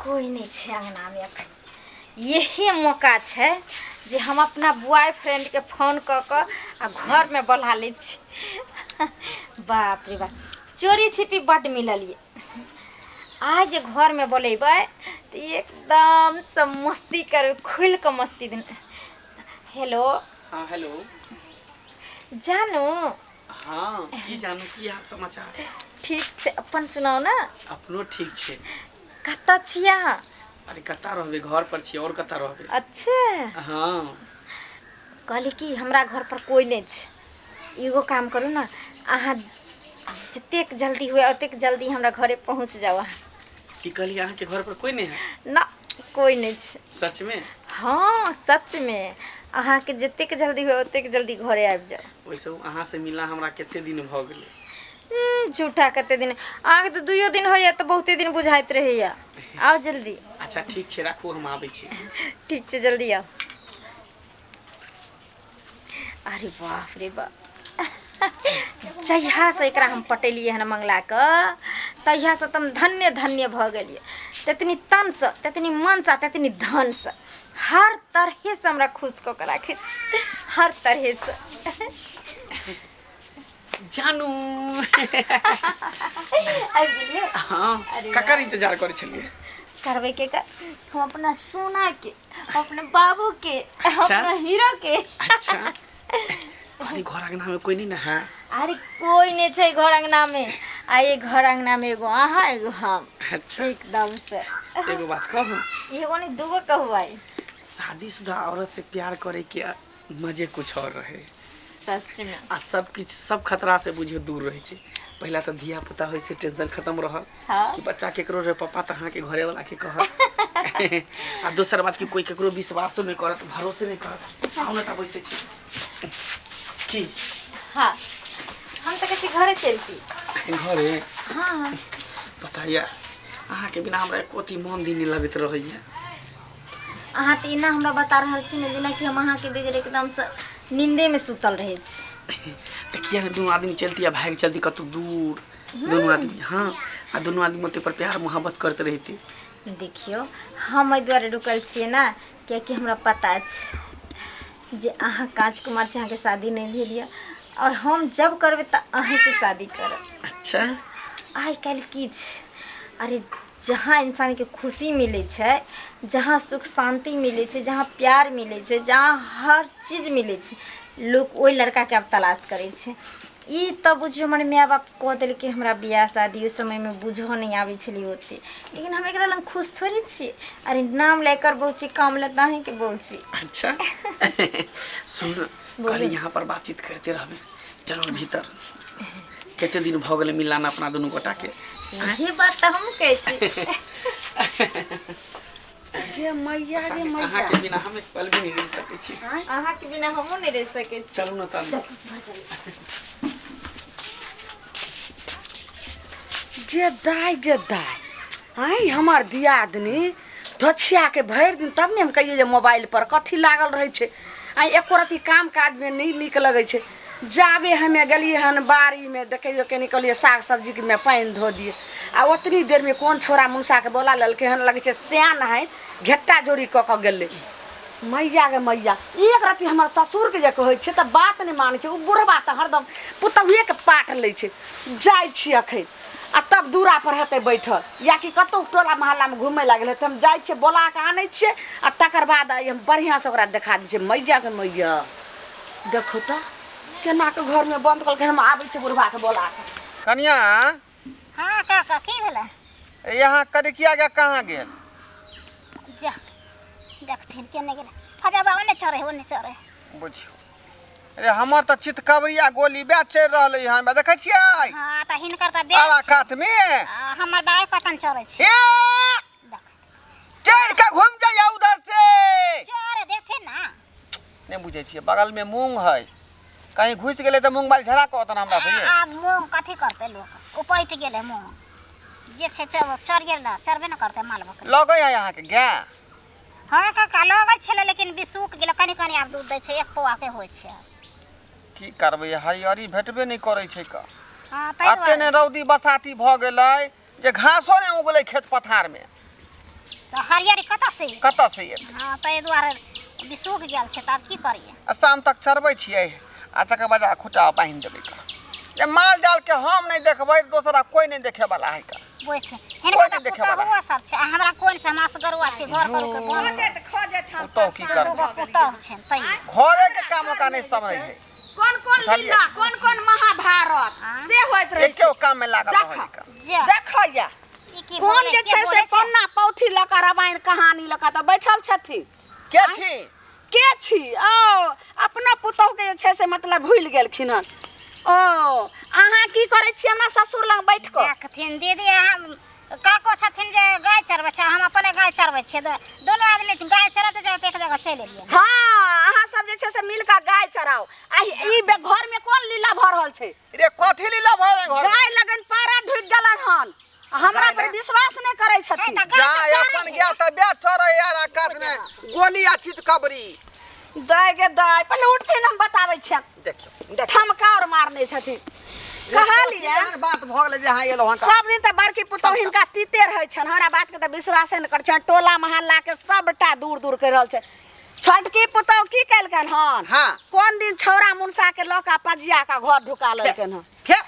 कोई नहीं छे अंगना में अखन यही मौका छे जे हम अपना बॉयफ्रेंड के फोन क क आ घर में बुला ले छी। बाप रे बाप चोरी छिपी बड मिलल ये। आज जे घर में बोलेबै तो एकदम सब मस्ती कर खुल के मस्ती दिन। हेलो। हाँ हेलो। जानू। हाँ की जानू की हाल समाचार? ठीक छे अपन सुनाओ ना। अपनो ठीक छे। कत्ता छिया? अरे कत्ता रहबे घर पर छी और कत्ता रहबे। अच्छा हाँ कहली कि हमरा घर पर कोई नहीं छे। एगो काम करू ना अहाँ जतेक जल्दी हुए ओतेक जल्दी हमरा घरे पहुँच जाओ। की कहली अहाँ के घर पर कोई नहीं है? ना कोई नहीं छे। सच में? हाँ सच में अहाँ के जतेक जल्दी हुए ओतेक जल्दी घरे आबि जाओ। वैसे अहाँ से मिला हमरा केते दिन भ गेलै? झूठा कते दिन आगे तो 2 दिन होइया तो बहुते दिन बुझाइत रहैया। आओ जल्दी। अच्छा ठीक छे राखू हम आबै छी। ठीक छे जल्दी आओ। अरे बाप रे बाप जहिया से एकरा हम पटेलिए हन मंगला क तहिया से तुम धन्य धन्य भ गेलिए। ततनी तन से ततनी मन से ततनी धन से हर तरह से हमरा खुश क के राखे हर तरह से। जानू आई गेलिए। हाँ ककर इंतजार करे छलिए? करबे के कर हम अपना सोना के अपने बाबू के अपना हीरो के। अच्छा अरे घर अंगना में कोई नहीं ना है? अरे कोई नहीं छे घर अंगना में। आइए घर अंगना में एगो आहा एगो हम। अच्छा एकदम से एगो बात कहूं? एगो नहीं दूगो कहू भाई। शादीशुदा औरत से प्यार करे के मजे कुछ और रहे। सच में आ सब खतरा से बुझियो दूर रहे छे। पहला तो धिया पुता होय से टेंशन खत्म रहल। हाँ? कि बच्चा केकरो रे पापा त अहाँ के घरे वाला के कह। आ दूसर बात कि कोई केकरो विश्वास नहीं करत भरोसे नहीं करत। आउ न त बैसे छी की? हाँ हम तो कहीं घरे चलती। घरे? हाँ बताइए अहाँ के बिना हमरा कोती मन दिन नहीं लगत रहैया। अहाँ तो इना हमरा बता रहल छी जेना कि हम अहाँ के बगैर एकदम से नींदे में सुतल रहे छी। तो किया दोनों आदमी चलती या भाग चलती कतौ दूर दोनों आदमी। हाँ आ दोनों आदमी मते पर प्यार मोहब्बत करते रहती। देखियो हम एहि दुआरे रुकल छिए ना कियाकि हमरा पता छै जे अहाँ कांच कुमार से के शादी नहीं भेलिए और हम जब करबे त अहीं से शादी करब। अच्छा आइ काल्हि की छै अरे जहाँ इंसान के खुशी मिले छै जहाँ सुख शांति मिले छै जहाँ प्यार मिले छै जहाँ हर चीज मिले छै लोग ओई लड़का के अब तलाश करे छै। ई तब बुझियो हमर माय बाप कह दिल कि हमरा बियाह शादी उस समय में बुझो नहीं आवे छली होते लेकिन हम एकरा लंग खुश थोड़ी छी। अरे नाम लेकर बहुची काम लेता है कि बहुची। अच्छा सुन कल यहाँ पर बातचीत करते रहबे चलो भीतर। केते दिन भ गेले मिलाना अपना दोनों गोटा के। ये बात तो हम कहती गे मैया गे मैया अहाँ के बिना हम पल भी नहीं रह सके छी। अहाँ के बिना हमो नहीं रह सके छी। चलू न त गे दाई आई हमार दियादनी धछिया के भर दिन तब ने हम कहिए जे मोबाइल पर कथी लागल रहे छे। आई एको रती काम काज में नहीं निक लगे छे। जाबे हमें गलिए हन बाड़ी में देखियो के निकलिए साग सब्जी के में पानी धो दिए आ उतनी देर में कौन छोरा मुंसा के बोला ललके हन लगे छे सियान है घेट्टा जोड़ी क क गेले। मैया गे मैया एक रती हमार ससुर के जे कहै छे त बात नहीं माने छे। उ बुढ़बा त हरदम पुतहुए के पाट ले छे। जाय छी अखै आ तब दूरा पर हेते बैठल या कि कतौ टोला मोहल्ला में घूमे लागल त हम जाय छे बोला के आनै छे आ तकर बाद हम बढ़िया से ओकरा देखा दै छे। मैया के मैया देखो त केना के घर में बंद करके हम आबै छे बुढ़बा के बोला के। कन्या हाँ काका की भेलै? यहाँ करिकिया के कहाँ गेल? जा देखथिन केने गेलै फजाबा ओने चढ़े बुझियो अरे हमर त चितकबरिया गोली बे चढ़ रहले हन देखै छियै। हाँ त हिनकर त आला कात में हमर बाय कतन चढ़े छै। ए चढ़ के घूम जाइए उधर से। चढ़े देखथिन ना नहीं बुझे छियै बगल में मूंग है कहीं घुस गेले त मूंग बाल झड़ा कहतन हमरा से। आ मूंग कथी करते लोग उपैट गेले मूंग जे छै चढ़ गेल ना चढ़बे न करते माल बकरी लगे है यहाँ के गाय। हाँ काका लगै छले लेकिन बिसूक गेल कनी कनी आब दूध दै छै 1 पौआ के होय छै। की करबे हरियरी भेटबे नहीं करे छै का। हाँ अते ने रौदी बसाती भ गेलै जे घासो नहीं उगले खेत पथार में। तो हरियरी कतऽ से ये हाँ ताहि दुआरे बिसूख गेल छै तऽ आब की करिए आ शाम तक चरबै छियै आ तकर बाद खुट्टा बान्हि देबै का ये माल जाल के हम नहीं देखबै दोसरा कोई नहीं देखे वाला है का बैठ कोई हिनका नहीं तऽ देखे वाला पुतहुआ सब छै आ हमरा कोन छै हमरा असगरुआ छै घर पर के बन पुतहु की कर दूगो पुतहु छै तै घरे के कामों का नहीं समझ है कौन लीला कौन महाभारत से होइत रहे एके काम में लागल देख। है का जा देखो या ई की कौन बोले, जे के छै से बोले छै? पन्ना पौथी लऽ कऽ रामायण कहानी लऽ कऽ तऽ बैठल छथिन के छी के छी ओ अपना पुतहु के जे छै से मतलब भूलि गेलखिन हन ओ अहाँ की करै छी हमरा ससुर लग बैठ कऽ देखथिन दीदी हम काको छथिन जे गाय चरबै छै हम अपने गाय चरबै छियै दोनों आदमी गाय चरते चरते एक जगह चलि एलियै हाँ अहाँ सब जे छै से मिल कऽ गाय चराओ आ ई घर में कोन लीला भऽ रहल छै रे कथी लीला भऽ रहे घर गाय लगन पारा ढुक गेलन हन हमरा गाय पर लग- विश्वास नहीं करे छथिन जा अपन गया त बे छोरे यार आकाश में गोली आ चित कबरी दाय गे दाय पहले उठथिन हम बताबै छियन देखियो देख ठमका और मारने छथिन कहलिए बात भ गेलै जे हां एलो हन सब दिन त बड़की पुतौह हिनका तीते रहै छन हमरा बात के त विश्वासे न कर छन टोला मोहल्ला के सबटा दूर दूर कर रहल छै छोटकी पुतौह की कैलकन हन हां कोन दिन छौरा मुनसा के लका पजिया का घर ढुका लेलकन हन के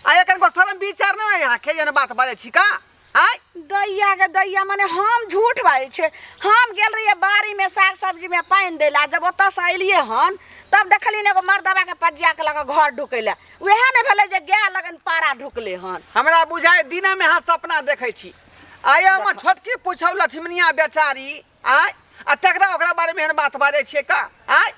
आ एकन को शर्म विचार न है यहां के जन बात बाजे छी का हाय दैया गे दैया माने हम झूठ बाजै छै हम गेल रहिए बाड़ी में साग सब्जी में पानी देला जब ओतऽ से अलिए हन तब देखली एगो मर्दवा के पजिया के लगा घर ढुकैला वएह ने भेलै जे गाय लगन पारा ढुकले हन हमरा बुझाय दिन में हां सपना देखै छी आया हम छोटकी पूछौ लक्ष्मनिया बेचारी आय आ तकरा ओकरा बारे में बात बाजे छियै का आय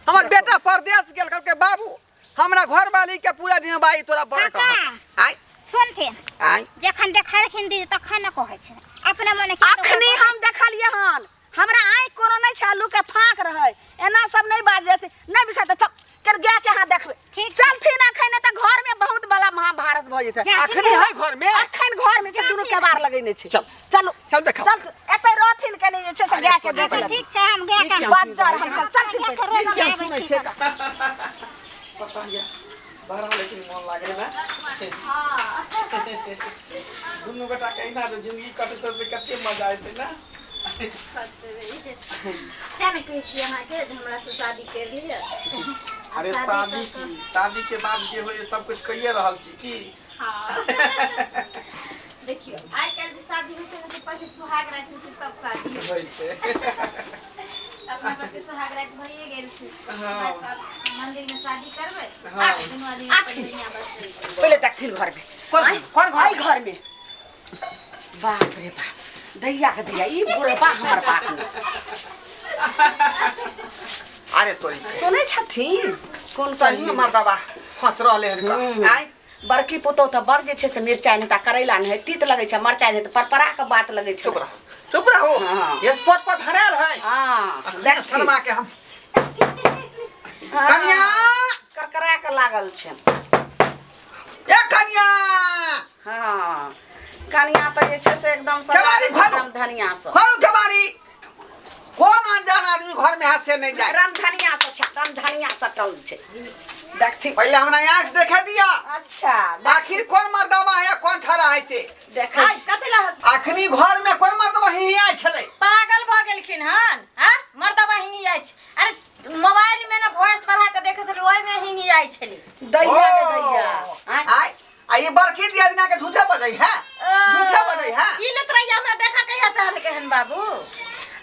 हमर बेटा परदेश गेल कहलकै बाबू हमरा घर वाली के पूरा दिन बाई तोरा बड़ कह आय सुनथिन आय जखन देखलखिन दीदी तखन न कहै छै अपने मने की अखनी हम देखलिए हन हमरा आँख कोनो नहीं छै आलू के फाँक रहे एना सब नहीं बाजे नहीं बिसा त कर गाय के हाथ देखबे ठीक चलथिन अखन त घर में बहुत बड़ा महाभारत भ जेतै जा। अखनी है घर में अखन घर में छै दुनु के बार लगैने छै चल। चलू चल देखो चल एतै रहथिन कने जे छै से गाय के देख अच्छा, लेथिन ठीक छै हम गाय के बाजार हम चल गाय के रोज क्या आबै सुनै छी छै तऽ। पता नहीं बाहर लेकिन मन लागे ना दुनू बेटा कहिना तो जिंदगी कटत तो कते मजा आते ना क्या नहीं कहै छी अहाँ के हमरा से शादी कर लिए अरे शादी के बाद जे होय सब कुछ कहिए रहल छी की हाँ देखियो आइ काल्हि जे शादी होइ छै से पहिले सुहाग राति होइ छै तब शादी होइ होय छै अपना सबके सुहाग राति भइए गेल छै हाँ। बस अब मंदिर में शादी करबै हाँ। दुनू आदमी आखिर। दुनिया बस पहले देखथिन घर में कौन आई घर में बाप रे बाप दैया के दैया ई बुढ़बा हमर बात में अरे तोरी सुनै छथिन कोन सही में मर्दबा फंस रहले हम्म। आय बड़की पुतौ त बड़ जे छै से मिरचाई नहीं त करैला नहीं तीत लगै छै मरचाई नहीं त परपरा के बात लगै छै चुप रहो हाँ। ये स्पॉट पर धरल है हां देख शर्मा के हम कन्या करकरा के लागल छै ए कन्या हां कनिया त जे छै से एकदम केवाड़ी खोलो। एकदम धनिया से खोलू केवाड़ी कौन अनजान आदमी घर में हाथ से नहीं जाए राम धनिया से छै राम धनिया सटल छै देखथि पहले हमरा आंख देखा दिया अच्छा आखिर कौन मर्दबा है कौन ठहरा है से देखै कथि ला अखनी घर में कौन मर्दबा ही आय छले पागल भ गेलखिन हन हां मर्दबा हिंगी जाइ छै अरे मोबाइल में ना वॉइस बढ़ा के देखे छलै ओइ में हिंगी जाइ छलै दैया रे दैया आय आय आ ये बरखी दिया दिना के झूठे बजै है झूठे बजै है ई लुतरैया हमरा देखा कहिया चाहल केहन बाबू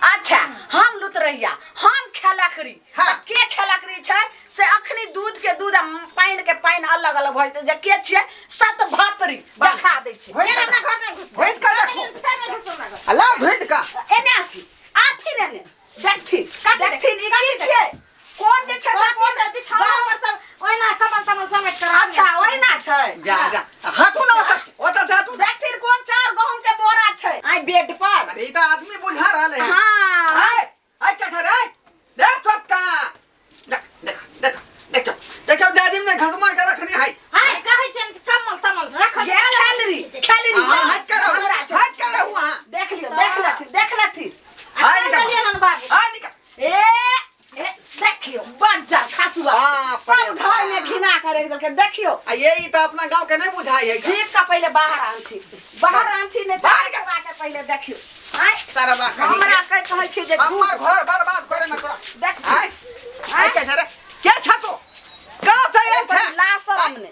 अच्छा हम लुतरैया हम खेलकरी हाँ। के खेलकरी छै से अखनी दूध के दूध आ पाइन के पाइन अलग अलग भइ जे के छियै सत भातरी देखा दै छै होय मेरा अपना घर में घुस होय का देखो अल्लाह भेद का एने आथी रे ने देखथि ई की छै कोन जे छै से कोन बिछावा पर सब ओइना कमल तमल समेट कर अच्छा ओहिना छै जा जा हाथू ना ओता जा तू देखथि कोन चार गहूम के बोरा छै आई बेड पर अरे ई त आदमी बुझा रहले है हां आय आय का करे देख छोटा देख देख देख देखो दादी ने घसमर के रखनी है हाय कहै छै कमल तमल रख ये खेलरी हाथ करे हुआ देख लियो देख लेथि हाय निकल लिए नन बाबू हाय निकल ए देखियो बंजा खासुआ बाप सब रे घर में बाप। घिना करे के देखियो आ ये ई त अपना गांव के नहीं बुझाई है जीप का पहले बाहर आंथी ने बाहर के पहले देखियो आय सारा बात हमरा कहै छी जे हमर घर बर्बाद करे न तोरा देख आय आय के रे के छतो का से ये छ ला शरम ने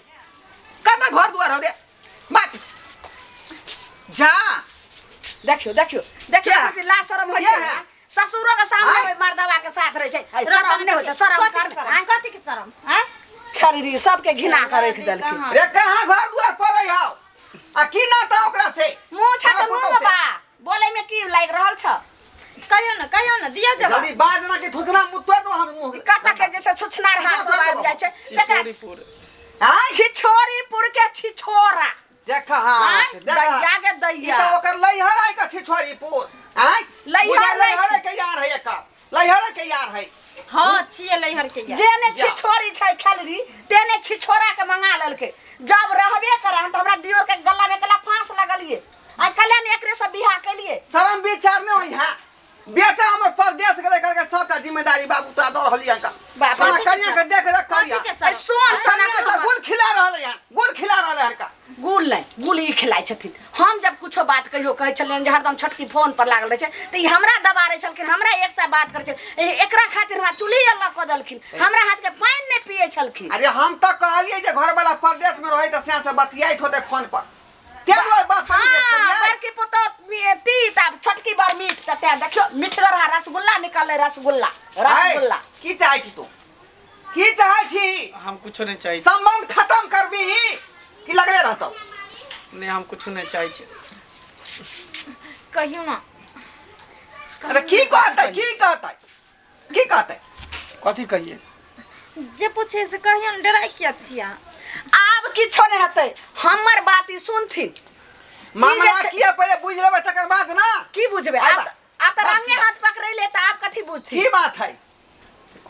कत घर दुआर हो रे बात जा देखियो ला शरम होइ छै ससुरो के सामने मर्दवा के साथ रहे छै शरम नहीं होय शरम कर कथी के शरम हैं खरीदी सबके घिना कर रख देलखिन रे कहां घर दुआर पड़ै हाउ आ की ना ता ओकरा से मुंह छक मुंह बा बोले में की लाग रहल छ कहियो न दिया जब जल्दी बाज ना के थुथना मुत्तो दो हम मुंह कता के जैसे छुछनार हाथ सब आबि जाय छै छिछोरीपुर आय छिछोरीपुर के छिछोरा देख हां दैया के दैया ई तो ओकर लइहर आइ के छिछोरीपुर आय लइहर के यार है एकर लइहर के यार है हां छिए लइहर के यार जेने छिछोरी छै खलरी तेने छिछोरा के मंगा लेलके जब रहबे करे हम तो हमरा दियोर के गला में कला फांस लगलिए आ कल्याण एकरे से बियाह केलिए शरम विचार न होई हां बेटा हमर परदेश गेले करके सबका जिम्मेदारी बाबू ता दो रहलिया का बाप हमरा कन्या के देख रख करिया सोन सना के गुड़ खिला रहल है गुड़ खिला रहल है का गुल नहीं गुल ही खिलाय छथिन हम जब कुछो बात कहियो कहै छलियन जे हरदम छटकी फोन पर लागल रहे छै त ई हमरा दबा रहे छलखिन हमरा एक से बात करे छै एकरा खातिर हमरा चुल्ही अल्लाह क देलखिन हमरा हाथ के पानी नहीं पिए छलखिन अरे हम त कहलिए जे घर वाला परदेश में रहे त से बतियाइत होते फोन पर के बस बड़की पुतो ती तब छटकी बार मीठ त ते देखियो मीठगर रसगुल्ला निकले रसगुल्ला की चाहै छी तू की चाहै छी हम कुछ नहीं चाहिए संबंध खत्म करबी की लगले रहतो नहीं हम कुछ नहीं चाहिए कहियो ना अरे की कहते कथी कहिए जे पूछे से कहियो न डराई क्या छिया आब किछो नहीं हते हमर बात ई सुनथिन मामला किया पहले बुझ लेबे तकर बाद ना की बुझबे आप त रंगे हाथ पकड़ै ले त आप कथी बुझथि की बात है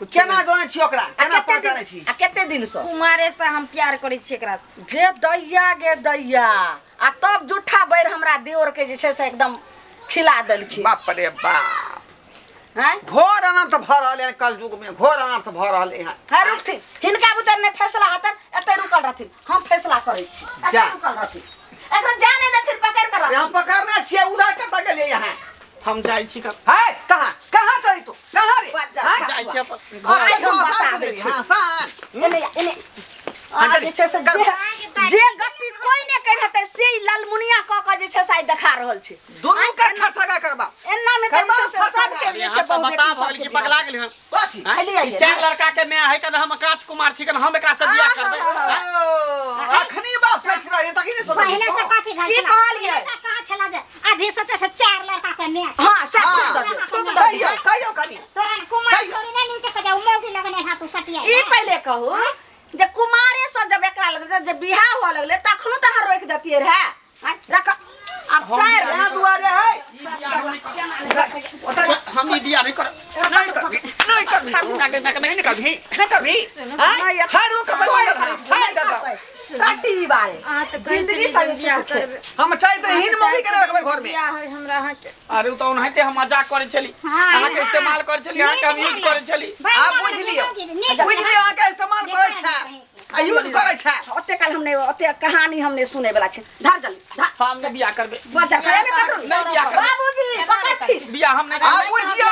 केना गए छी ओकरा केना पकड़ै छी आ केते दिन से कुमारे से हम प्यार करै छी एकरा से जे दैया गे दैया आ तब जूठा बैर हमरा देवर के जे छै से एकदम खिला देलखिन बाप रे बाप हैं घोर अनंत भ रहले हैं कल युग में घोर अनंत भ रहले हैं है रुकथिन हिनका बुतर ने फैसला हतन एते रुकल रहथिन हम फैसला करै छी जा। एते रुकल रहथिन एकरा जाने देथिन पकड़ कर हम पकड़ने छिए उधर कत गेलिए यहाँ हम जाइ छी का है कहां चली तू कहां रे जाइ छी आइ हम बता दै छी हां सान एने आ जे छै से जे गति कोई ने कह हते से लालमुनिया क के जे छै से देखा रहल छै दोनों का खसगा करबा एना में कहै छै से सब के लिए छै सब बता भल की पगला गेल हम कथी खाली चार लड़का के मैं है त हम राजकुमार छी हम एकरा से बियाह करबै अखनी बात सोच रहे तक नहीं सोच पहले से कथी घल की कहलिए कहां छला जे अभी से 4 लड़का के मैं हां सब ठुक दे कहियो कनी तोरा कुमार छोरी नहीं नीचे के जाऊ मौगी लगने हाथ सटिया ई पहले कहू जे कुमारे से जब एकरा लगे जब बियाह हो लगले तखनो त हम रोक देतिए रे रख अब चार यहां दुआरे है हम ई बियाह नहीं कर नहीं कभी हां हारो का बंदर हां दादा काटी बारे आ त जिंदगी सब हम चाहे तो हिन मौगी के रखबे घर में बियाह है हमरा हां के अरे तो ओनाहिते हम मजाक करे छली अहाँ के इस्तेमाल करे छली अहाँ के हम यूज करे छली आप बुझ लियो अहाँ के इस्तेमाल करे छै आ यूज करे छै ओते काल हमने ओते कहानी हमने सुने वाला छै धर जल्दी धर हम ने बियाह करबे बाजार करे में पकड़ू नहीं बियाह करबे बाबूजी पकड़थि बियाह हम नहीं आप करबे बुझियो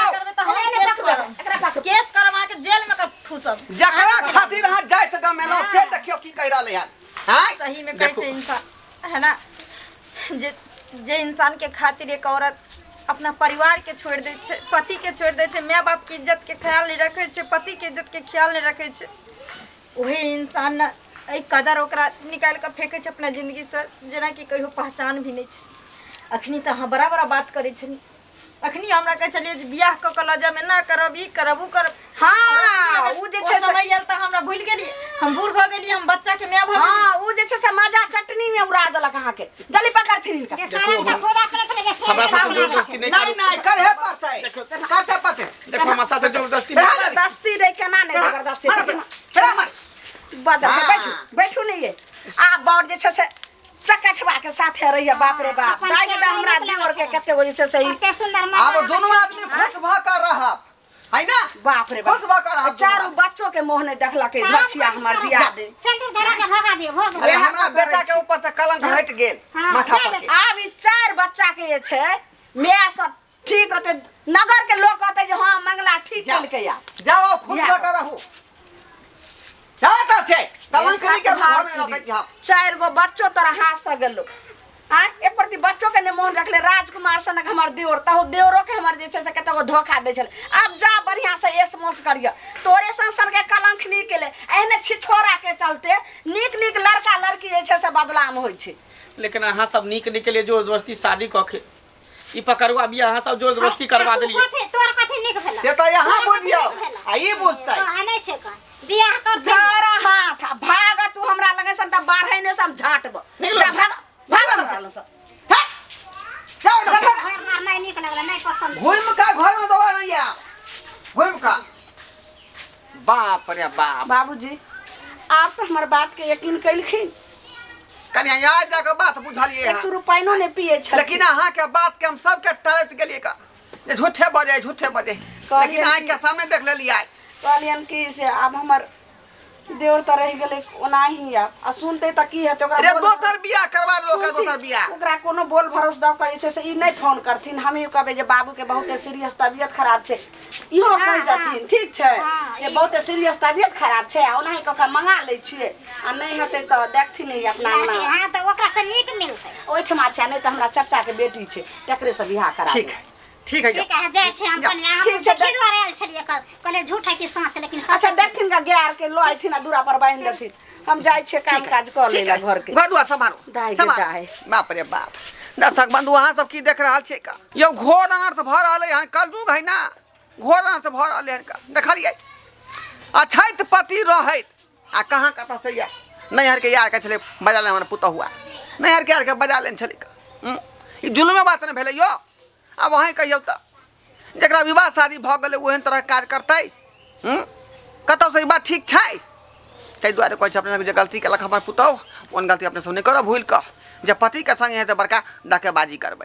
एकरा पकड़ू केस करम के जेल में ठूसब जकरा खातिर हां जाय त गमेलो से देखियो की कह रहले हैं हां सही में कहै छै इंसान है ना जे इंसान के खातिर एक औरत अपना परिवार के छोड़ दे छै पति के छोड़ दे छै माय बाप के इज्जत के ख्याल नहीं रखे छै पति के इज्जत के ख्याल नहीं रखे छै वही इंसान न ए कदर ओकरा निकाल के फेंके छै अपना जिंदगी से जेना कि कहियो पहचान भी नहीं छै अखनी त हां बड़ा बात करे छै अखनी हमरा कह चलिए बियाह क के लजा में ना करब ई करब उ करब हां उ जे छै समय आयल त हमरा भूल गेली हम बूढ़ भ गेली हम बच्चा के माय भ हां उ जे छै से मजा चटनी में उड़ा देलक अहाँ के जल्दी पकड़थिन इनका सारा का खोदा करे चले जे हमरा साथ जबरदस्ती नहीं नहीं करे पड़तै काटे पड़तै देखो हमरा साथ जबरदस्ती जबरदस्ती रे केना नहीं जबरदस्ती चला मार बैठू बैठू नहीं ये आ बार जे छै से चकठवा के साथे रहिए बाप रे बाप दाई के हमरा दियोर के कते बजे छै सही के सुंदर अब दोनों आदमी खुश भ कर रहब है ना बाप रे खुश बा कर बाप चारों बच्चों के मुंह नहीं देखला के धछिया हमर दिया दे सेंटर धरा के भगा दियो भगा अरे हमरा बेटा के ऊपर से कलंक हट गेल हाँ, माथा पर के। आब ई 4 बच्चा के जे छै मैं सब ठीक रहते नगर के लोग कहते जे हां मंगला ठीक जा। कल के या जाओ खुश या। बा कर रहू जाओ त से कलंक नहीं के घर में रखे छी हम 4 गो बच्चों तोरा हाथ से गेलो आ एक प्रति बच्चों के ने मोहन रखले राजकुमार सनक हमर देवर तहो देवरो के हमर जे छै से कतो धोखा दे छल अब जा बढ़िया से एसमोस करियो तोरे संसार के कलंक नहीं केले एहने छिछोरा के चलते नीक लड़का लड़की जे छै से बदलाम होय छै लेकिन अहाँ सब नीक निकले जोर जबरदस्ती शादी कऽ के ई पकड़वा बिया अहाँ सब जोर जबरदस्ती करवा देलिए तोर कथि निक भेला से त यहाँ बुझियो आ ई बुझतै आनै छै का बियाह कर धरा हाथ भाग तू हमरा लगे सन त बारहे ने सब झाटब जा भाग भाग चल सब जाओ ना घर नहीं निक लगला नहीं पसंद घुम का घर में दवा नहीं आ घुम का बाप रे बाप बाबूजी आप तो हमार बात के यकीन कैलखिन कन्या याद जाके बात बुझलिए एक रुपैनो ने पिए छ लेकिन अहाँ के बात के हम सब के टरत गेलिए का जे झूठे बजे लेकिन आँख के सामने देख लेलिए कहलियन कि से अब हमर देवर त रह गेले ओनाही आ सुनते त की हेते अरे ओकरा दोसर बियाह करवा लो का दोसर बियाह ओकरा कोनो बोल भरोस द के से ई नहीं फोन करथिन हम ही कहबे जे बाबू के बहुत सीरियस तबीयत खराब छै इहो कह दथिन ठीक छै जे बहुत सीरियस तबीयत खराब छै आ ओनाही कका मंगा लै छिए आ नहीं हेते त देखथिन ई अपना अंगना हां त ओकरा से नीक मिलतै ओइठमा छै नहीं त हमरा चाचा के बेटी छै तकरे से बियाह करा ठीक है ठीक है ठीक है जाय छै हम कन्या हम ठीक छै, देखि द्वारे आयल छलिए कहले झूठ है कि सच लेकिन सच अच्छा देखथिन का गैर के लो आइथिन आ दूरा पर बांध देथिन हम जाय छै काम काज कर लेला घर के घर दुआ संभालो दाय गे संभाल। दाय। बाप रे बाप दर्शक बंधु अहाँ सब की देख रहल छियै का यौ घोर अनर्थ भ रहलै हन कलयुग है ना घोर अनर्थ भ रहलै हन का देखलियै अछैत पति रहैत आ कहाँ कतऽ से या नैहर के यार के छलै बजा ले हमर पुतौ हुआ नैहर के यार के बजा लेन छलै का ई जुलुमे बात न भेलै यो अब वहीं कहियौ त जकरा विवाह शादी भ गेलै ओहन तरह काज करतै कतौ से ई बात ठीक छै ताहि दुआरे कहै छै अपने जे गलती केलक हमर पुतौ ओहन गलती अपने सब नहि करब भूल कऽ जे पति के संग हेतै बड़का डकेबाजी करबै।